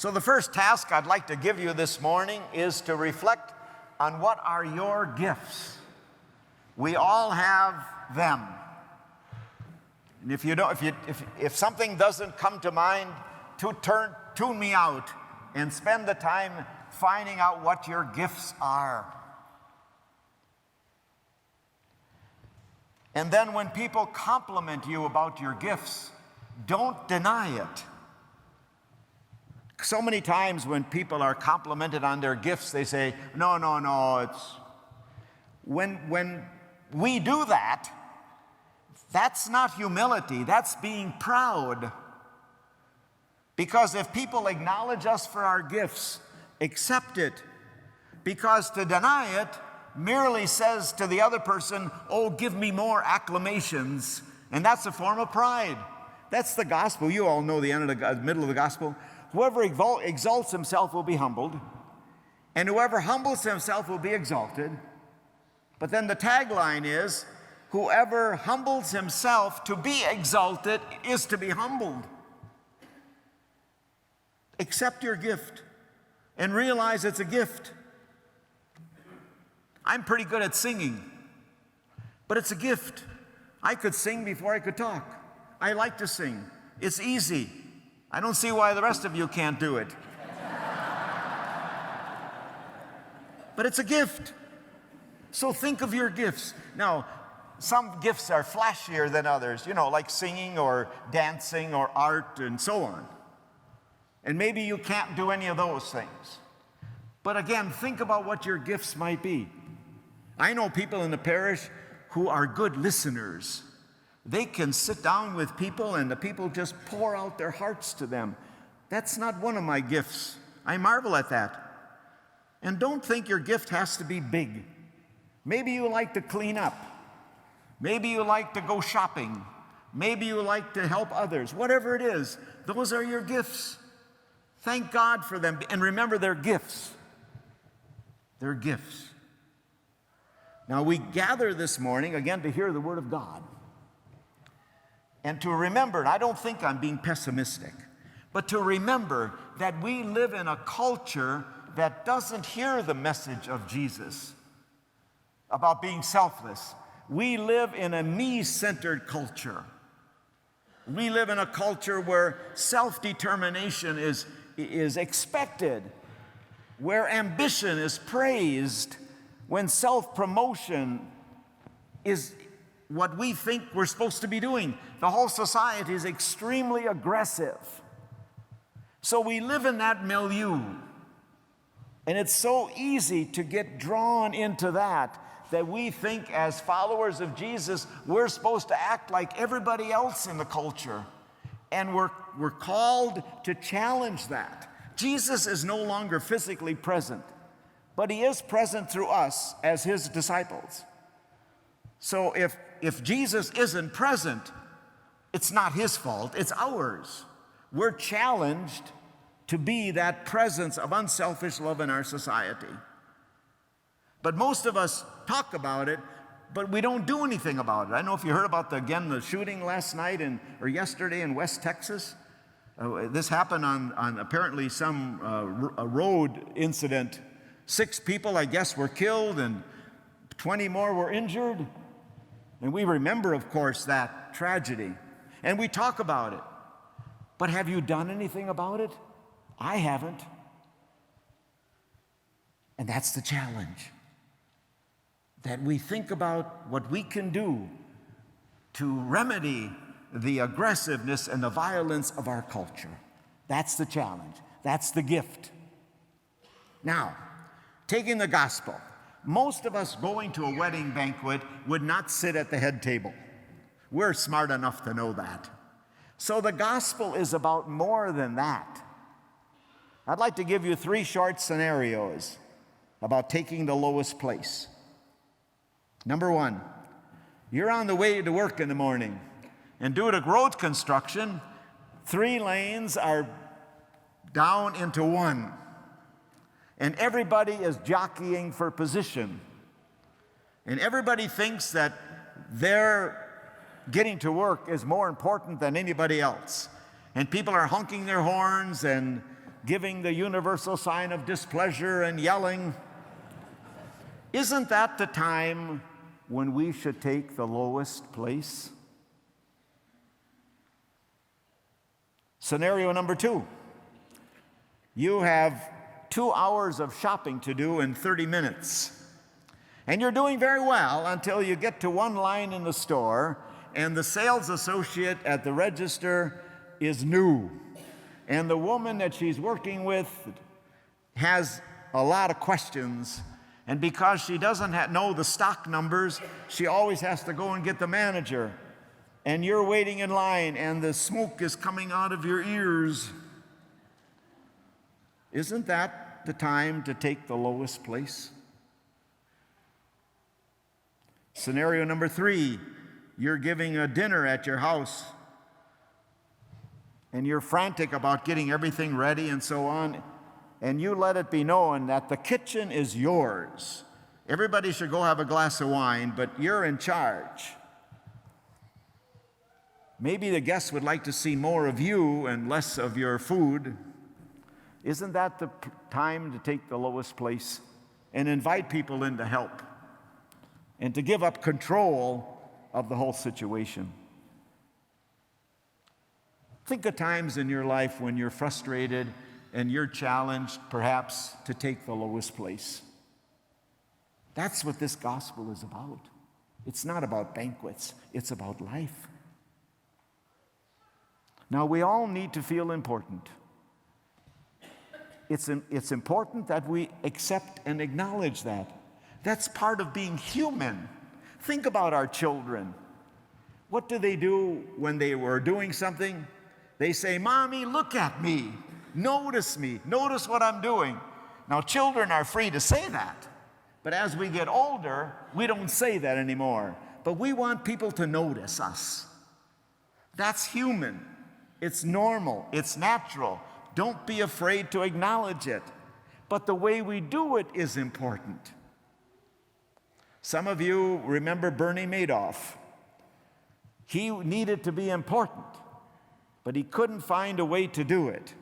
So the first task I'd like to give you this morning is to reflect on what are your gifts. We all have them. And if something doesn't come to mind, tune me out and spend the time finding out what your gifts are. And then when people compliment you about your gifts, don't deny it. So many times when people are complimented on their gifts, they say, no, it's... When we do that, that's not humility, that's being proud. Because if people acknowledge us for our gifts, accept it. Because to deny it merely says to the other person, oh, give me more acclamations. And that's a form of pride. That's the gospel. You all know the middle of the gospel. Whoever exalts himself will be humbled, and whoever humbles himself will be exalted. But then the tagline is, whoever humbles himself to be exalted is to be humbled. Accept your gift and realize it's a gift. I'm pretty good at singing, but it's a gift. I could sing before I could talk. I like to sing. It's easy. I don't see why the rest of you can't do it. But it's a gift. So think of your gifts. Now, some gifts are flashier than others, like singing or dancing or art and so on. And maybe you can't do any of those things. But again, think about what your gifts might be. I know people in the parish who are good listeners. They can sit down with people and the people just pour out their hearts to them. That's not one of my gifts. I marvel at that. And don't think your gift has to be big. Maybe you like to clean up. Maybe you like to go shopping. Maybe you like to help others. Whatever it is, those are your gifts. Thank God for them. And remember, they're gifts. They're gifts. Now, we gather this morning, again, to hear the Word of God. And to remember, and I don't think I'm being pessimistic, but to remember that we live in a culture that doesn't hear the message of Jesus about being selfless. We live in a me-centered culture. We live in a culture where self-determination is expected, where ambition is praised, when self-promotion is what we think we're supposed to be doing. The whole society is extremely aggressive. So we live in that milieu. And it's so easy to get drawn into that we think as followers of Jesus, we're supposed to act like everybody else in the culture. And we're called to challenge that. Jesus is no longer physically present, but he is present through us as his disciples. So if Jesus isn't present, it's not his fault, it's ours. We're challenged to be that presence of unselfish love in our society. But most of us talk about it, but we don't do anything about it. I don't know if you heard about the shooting last night or yesterday in West Texas. This happened on apparently a road incident. 6 people, I guess, were killed and 20 more were injured. And we remember, of course, that tragedy. And we talk about it. But have you done anything about it? I haven't. And that's the challenge. That we think about what we can do to remedy the aggressiveness and the violence of our culture. That's the challenge. That's the gift. Now, taking the gospel. Most of us going to a wedding banquet would not sit at the head table. We're smart enough to know that. So the gospel is about more than that. I'd like to give you 3 short scenarios about taking the lowest place. Number 1, you're on the way to work in the morning, and due to road construction, 3 lanes are down into 1. And everybody is jockeying for position. And everybody thinks that their getting to work is more important than anybody else. And people are honking their horns and giving the universal sign of displeasure and yelling. Isn't that the time when we should take the lowest place? Scenario number 2. You have 2 hours of shopping to do in 30 minutes. And you're doing very well until you get to one line in the store and the sales associate at the register is new. And the woman that she's working with has a lot of questions. And because she doesn't know the stock numbers, she always has to go and get the manager. And you're waiting in line and the smoke is coming out of your ears. Isn't that the time to take the lowest place? Scenario number 3, you're giving a dinner at your house and you're frantic about getting everything ready and so on, and you let it be known that the kitchen is yours. Everybody should go have a glass of wine, but you're in charge. Maybe the guests would like to see more of you and less of your food. Isn't that the time to take the lowest place and invite people in to help and to give up control of the whole situation? Think of times in your life when you're frustrated and you're challenged, perhaps, to take the lowest place. That's what this gospel is about. It's not about banquets, it's about life. Now, we all need to feel important. It's important that we accept and acknowledge that. That's part of being human. Think about our children. What do they do when they were doing something? They say, "Mommy, look at me. Notice me. Notice what I'm doing." Now, children are free to say that. But as we get older, we don't say that anymore. But we want people to notice us. That's human. It's normal. It's natural. Don't be afraid to acknowledge it. But the way we do it is important. Some of you remember Bernie Madoff. He needed to be important, but he couldn't find a way to do it.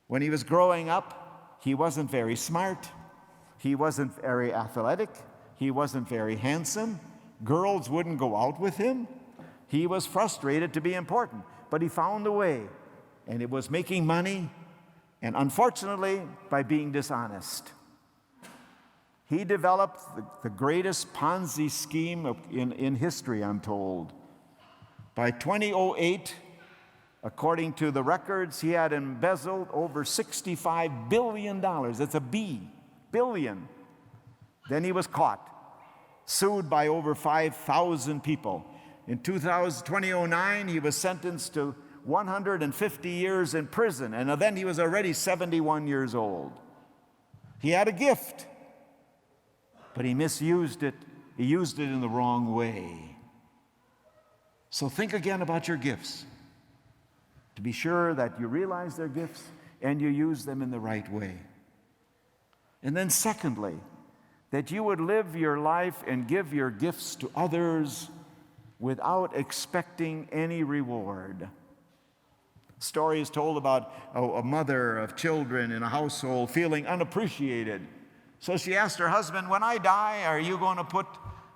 When he was growing up, he wasn't very smart. He wasn't very athletic. He wasn't very handsome. Girls wouldn't go out with him. He was frustrated to be important, but he found a way, and it was making money, and unfortunately, by being dishonest. He developed the greatest Ponzi scheme in history, I'm told. By 2008, according to the records, he had embezzled over $65 billion. That's a B, billion. Then he was caught, sued by over 5,000 people. In 2009, he was sentenced to 150 years in prison, and then he was already 71 years old. He had a gift, but he misused it. He used it in the wrong way. So think again about your gifts, to be sure that you realize they're gifts and you use them in the right way. And then secondly, that you would live your life and give your gifts to others without expecting any reward. Story is told about a mother of children in a household feeling unappreciated. So she asked her husband, "When I die, are you going to put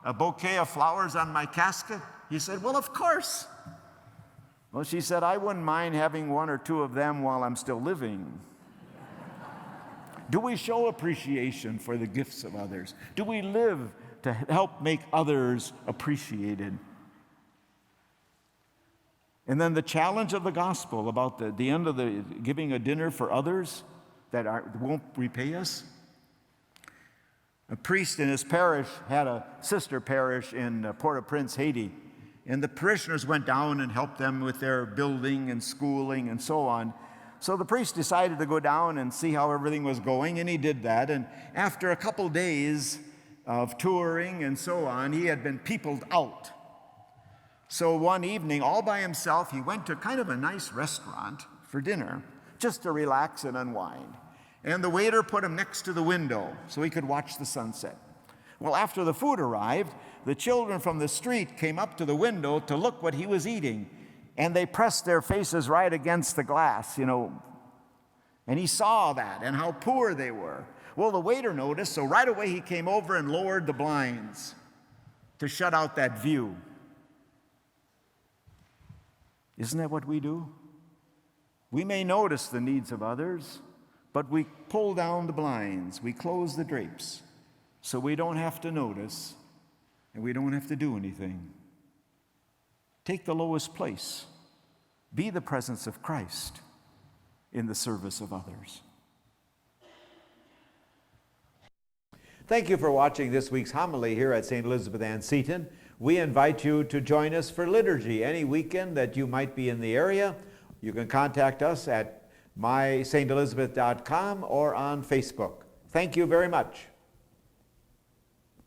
a bouquet of flowers on my casket?" He said, "Well, of course." Well, she said, "I wouldn't mind having 1 or 2 of them while I'm still living." Do we show appreciation for the gifts of others? Do we live to help make others appreciated? And then the challenge of the gospel about the end of the giving a dinner for others that won't repay us. A priest in his parish had a sister parish in Port-au-Prince, Haiti. And the parishioners went down and helped them with their building and schooling and so on. So the priest decided to go down and see how everything was going, and he did that. And after a couple days of touring and so on, he had been peopled out. So one evening, all by himself, he went to kind of a nice restaurant for dinner, just to relax and unwind. And the waiter put him next to the window so he could watch the sunset. Well, after the food arrived, the children from the street came up to the window to look what he was eating. And they pressed their faces right against the glass, and And he saw that and how poor they were. Well, the waiter noticed, so right away he came over and lowered the blinds to shut out that view. Isn't that what we do? We may notice the needs of others, but we pull down the blinds, we close the drapes, so we don't have to notice and we don't have to do anything. Take the lowest place. Be the presence of Christ in the service of others. Thank you for watching this week's homily here at St. Elizabeth Ann Seton. We invite you to join us for liturgy any weekend that you might be in the area. You can contact us at mysaintelizabeth.com or on Facebook. Thank you very much.